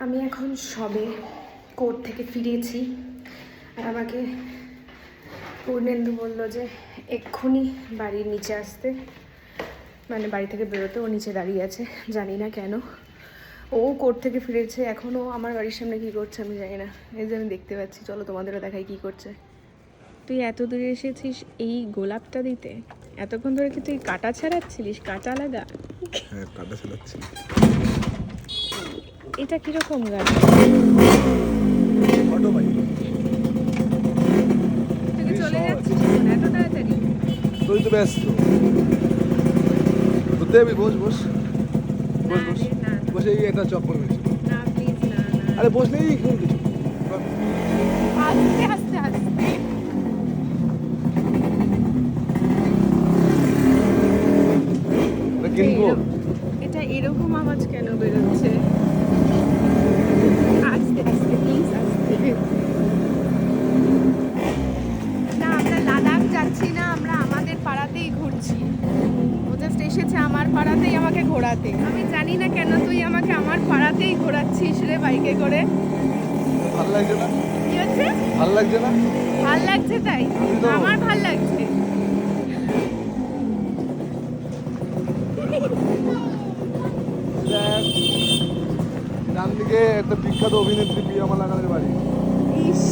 আমি এখন সবে কোর্ট থেকে ফিরেছি আর আমাকে পূর্ণেন্দু বলল যে এক্ষুনি বাড়ির নিচে আসতে, মানে বাড়ি থেকে বেরোতে। ও নিচে দাঁড়িয়ে আছে, জানি না কেন। ও কোর্ট থেকে ফিরেছে, এখনও আমার বাড়ির সামনে কী করছে আমি জানি না। এই যে আমি দেখতে পাচ্ছি, চলো তোমাদেরও দেখাই কী করছে। তুই এত দূরে এসেছিস এই গোলাপটা দিতে? এতক্ষণ ধরে কি তুই কাটা ছাড়াচ্ছিলিস? কাটা লাগা? হ্যাঁ, কাটা ছাড়াচ্ছি। এটা কিরকম গাছ? Auto bike. তুই চলে যাচ্ছিস এত তাড়াতাড়ি? তুই তো ব্যস্ত। দেবি, বস বস বস বস না, বসে এই একটা চক্কর হয়েছে। না প্লিজ না না। আরে বসলেই কিছু আস্তে আস্তে আস্তে। কিনবো। এটা এরকম আওয়াজ কেন বেরোচ্ছে? আস্তে আস্তে প্লিজ, আস্তে। না, আমরা লাদাখ যাচ্ছি না, আমরা আমাদের পাড়াতেই ঘুরছি। ও জাস্ট এসেছে আমার পাড়াতেই আমাকে ঘোরাতে। আমি জানি না কেন তুই আমাকে আমার পাড়াতেই ঘোরাচ্ছিস রে বাইকে করে। ভালো লাগছে না? কি হচ্ছে? ভালো লাগছে না? ভাল লাগছে তাই? আমার ভাল লাগছে। ডান দিকে একটা বিখ্যাত অভিনেত্রী প্রিয়া মালাকারের বাড়ি। ইস